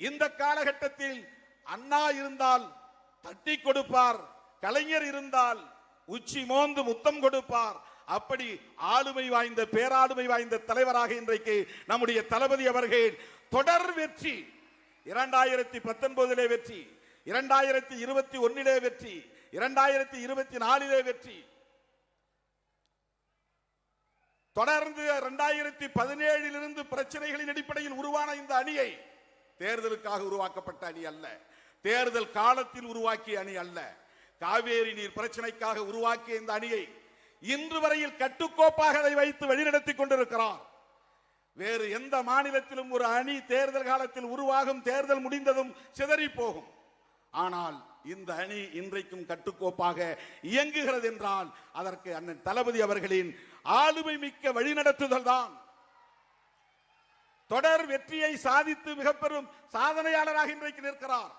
இந்த காலகட்டத்தில் அண்ணா இருந்தால் தட்டி கொடுப்பார், கலைஞர் இருந்தால் உச்சி மோந்து முத்தம் கொடுப்பார். அப்படி ஆளுமை வாய்ந்த பேராளுமை வாய்ந்த தலைவராக இன்றைக்கு நம்முடைய தளபதி அவர்கள் தொடர் வெற்றி, 2019 வெற்றி, 2021 வெற்றி, 2024 வெற்றி, தொடர்ந்து 2017 பிரச்சனைகளின் அடிப்படையில் உருவான இந்த அணியை தேர்தலுக்காக உருவாக்கப்பட்ட அணி அல்ல, தேர்தல் காலத்தில் உருவாக்கிய அணி அல்ல, காவேரி நீர் பிரச்சனைக்காக உருவாக்கிய இந்த அணியை இன்று வரையில் கட்டுக்கோப்பாக அதை வைத்து வழிநடத்தி கொண்டிருக்கிறார். வேறு எந்த மாநிலத்திலும் ஒரு அணி தேர்தல் காலத்தில் உருவாகும், தேர்தல் முடிந்ததும் சிதறி போகும். ஆனால் இந்த அணி இன்றைக்கும் கட்டுக்கோப்பாக இயங்குகிறது என்றால் அதற்கு அண்ணன் தளபதி அவர்களின் ஆளுமை மிக்க வழிநடத்துதல் தான். தொடர் வெற்றியை சாதித்து மிக பெரும் சாதனையாளராக இன்றைக்கு நிற்கிறார்.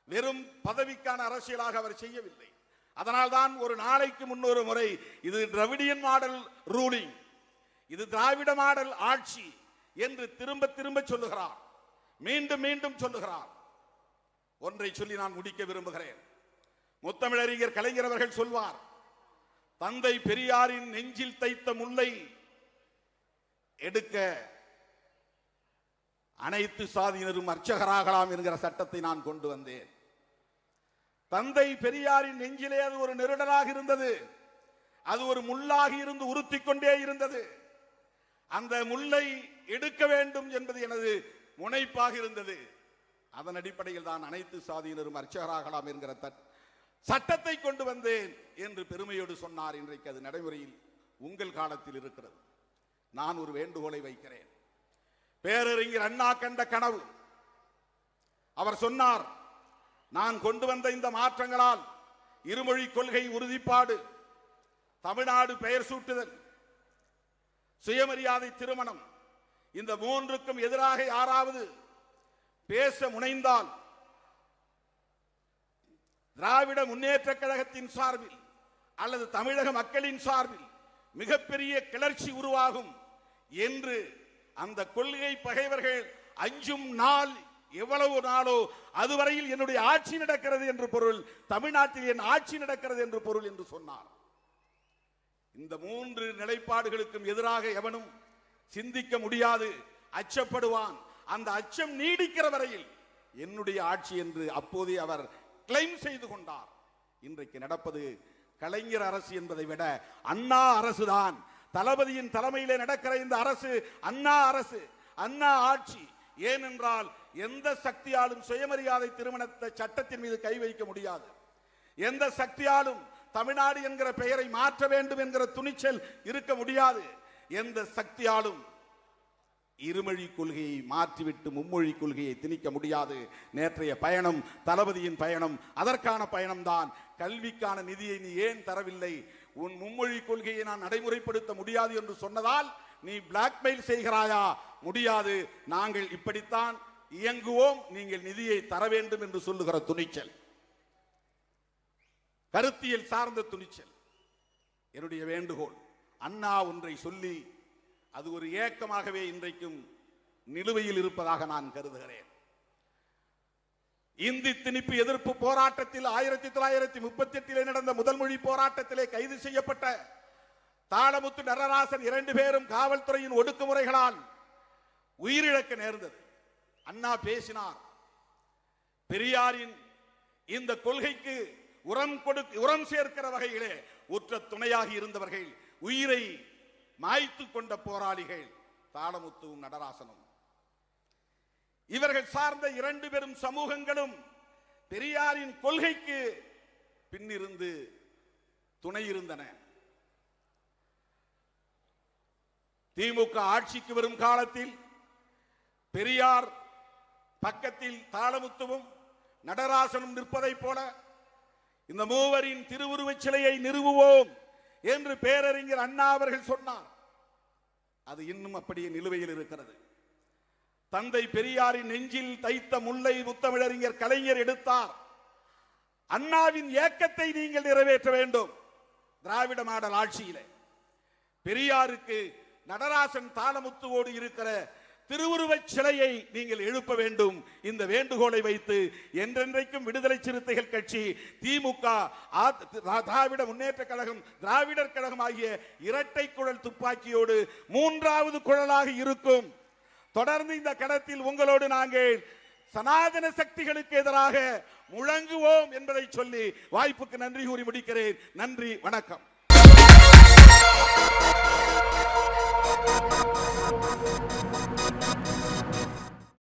வெறும் பதவிக்கான அரசியலாக அவர் செய்யவில்லை. அதனால்தான் ஒரு நாளைக்கு முன்னொரு முறை இது திராவிடியன் மாடல் ரூலிங், இது திராவிட மாடல் ஆட்சி என்று திரும்ப திரும்ப சொல்லுகிறார், மீண்டும் மீண்டும் சொல்லுகிறார். ஒன்றை சொல்லி நான் முடிக்க விரும்புகிறேன். முத்தமிழறிஞர் கலைஞர் அவர்கள் சொல்வார், தந்தை பெரியாரின் நெஞ்சில் தைத்த முல்லை எடுக்க அனைத்து சாதியினரும் அர்ச்சகராகலாம் என்கிற சட்டத்தை நான் கொண்டு வந்தேன். தந்தை பெரியாரின் நெஞ்சிலே அது ஒரு நெருடலாக இருந்தது, அது ஒரு முள்ளாகி இருந்து உறுத்திக் கொண்டே இருந்தது. அந்த முல்லை எடுக்க வேண்டும் என்பது எனது முனைப்பாக இருந்தது. அதன் அடிப்படையில் தான் அனைத்து சாதியினரும் அர்ச்சகராகலாம் என்கிற சட்டத்தை கொண்டு வந்தேன் என்று பெருமையோடு சொன்னார். இன்றைக்கு அது நடைமுறையில் உங்கள் காலத்தில் இருக்கிறது. நான் ஒரு வேண்டுகோளை வைக்கிறேன். பேரறிஞர் அண்ணா கண்ட கனவு, அவர் சொன்னார், நான் கொண்டு வந்த இந்த மாற்றங்களால் இருமொழி கொள்கை உறுதிப்பாடு, தமிழ்நாடு பெயர் சூட்டுதல், சுயமரியாதை திருமணம், இந்த மூன்றுக்கும் எதிராக யாராவது பேச முனைந்தால் திராவிட முன்னேற்ற கழகத்தின் சார்பில் அல்லது தமிழக மக்களின் சார்பில் மிகப்பெரிய கிளர்ச்சி உருவாகும் என்று அந்த கொள்கை பகைவர்கள் அஞ்சும் நாள் எவ்வளவு நாளோ அதுவரையில் என்னுடைய ஆட்சி நடக்கிறது என்று பொருள், தமிழ்நாட்டில் என் ஆட்சி நடக்கிறது என்று பொருள் என்று சொன்னார். இந்த மூன்று நிலைப்பாடுகளுக்கும் எதிராக எவனும் சிந்திக்க முடியாது, அச்சப்படுவான். அந்த அச்சம் நீடிக்கிற வரையில் என்னுடைய ஆட்சி என்று அப்போதே அவர் கிளைம் செய்து கொண்டார். இன்றைக்கு நடப்பது கலைஞர் அரசு என்பதை விட அண்ணா அரசுதான். தளபதியின் தலைமையிலே நடக்கிற இந்த அரசு அண்ணா அரசு, அண்ணா ஆட்சி. ஏனென்றால் எந்த சக்தியாலும் சுயமரியாதை திருமணத்தை சட்டத்தின் மீது கை வைக்க முடியாது. எந்த சக்தியாலும் தமிழ்நாடு என்கிற பெயரை மாற்ற வேண்டும் என்கிற துணிச்சல் இருக்க முடியாது. எந்த சக்தியாலும் இருமொழி கொள்கையை மாற்றிவிட்டு மும்மொழி கொள்கையை திணிக்க முடியாது. நேற்றைய பயணம் தளபதியின் பயணம், அதற்கான பயணம்தான். கல்விக்கான நிதியை நீ ஏன் தரவில்லை, உன் மும்மொழி கொள்கையை நான் நடைமுறைப்படுத்த முடியாது என்று சொன்னதால் நீ பிளாக்மெயில் செய்கிறாயா? முடியாது, நாங்கள் இப்படித்தான் இயங்குவோம், நீங்கள் நிதியை தர வேண்டும் என்று சொல்லுகிற துணிச்சல், கருத்தியல் சார்ந்த துணிச்சல். என்னுடைய வேண்டுகோள், அண்ணா ஒன்றை சொல்லி அது ஒரு ஏக்கமாகவே இன்றைக்கும் நிலுவையில் இருப்பதாக நான் கருதுகிறேன். இந்தி திணிப்பு எதிர்ப்பு போராட்டத்தில் 1938 நடந்த முதல் மொழி போராட்டத்திலே கைது செய்யப்பட்ட தாளமுத்து, நடராசன் 2 பேரும் காவல்துறையின் ஒடுக்குமுறைகளால் உயிரிழக்க நேர்ந்தது. அண்ணா பேசினார், பெரியாரின் இந்த கொள்கைக்கு உரம் சேர்க்கிற வகையிலே உற்ற துணையாக இருந்தவர்கள், உயிரை மாய்த்து கொண்ட போராளிகள் தாளமுத்துவும் நடராசனும். இவர்கள் சார்ந்த 2 பெரும் சமூகங்களும் பெரியாரின் கொள்கைக்கு பின்னிருந்து துணை இருந்தன. திமுக ஆட்சிக்கு வரும் காலத்தில் பெரியார் பக்கத்தில் தாளமுத்துவும் நடராசனும் நிற்பதை போல இந்த மூவரின் திருவுருவச் சிலையை நிறுவுவோம் என்று பேரறிஞர் அண்ணா அவர்கள் சொன்னார். அது இன்னும் அப்படியே நிலுவையில் இருக்கிறது. தந்தை பெரியாரின் நெஞ்சில் தைத்த முல்லை முத்தமிழறிஞர் கலைஞர் எடுத்தார். அண்ணாவின் ஏக்கத்தை நீங்கள் நிறைவேற்ற வேண்டும். திராவிட மாடல் ஆட்சியிலே பெரியாருக்கு நடராசன் தாளமுத்துவோடு இருக்கிற திருவுருவச் சிலையை நீங்கள் எழுப்ப வேண்டும். இந்த வேண்டுகோளை வைத்து என்றென்றைக்கும் விடுதலை சிறுத்தைகள் கட்சி, திமுக, திராவிட முன்னேற்ற கழகம், திராவிடர் கழகம் ஆகிய இரட்டை குழல் துப்பாக்கியோடு மூன்றாவது குழலாக இருக்கும். தொடர்ந்து இந்த களத்தில் உங்களோடு நாங்கள் சனாதன சக்திகளுக்கு எதிராக முழங்குவோம் என்பதை சொல்லி வாய்ப்புக்கு நன்றி கூறி முடிக்கிறேன். நன்றி, வணக்கம்.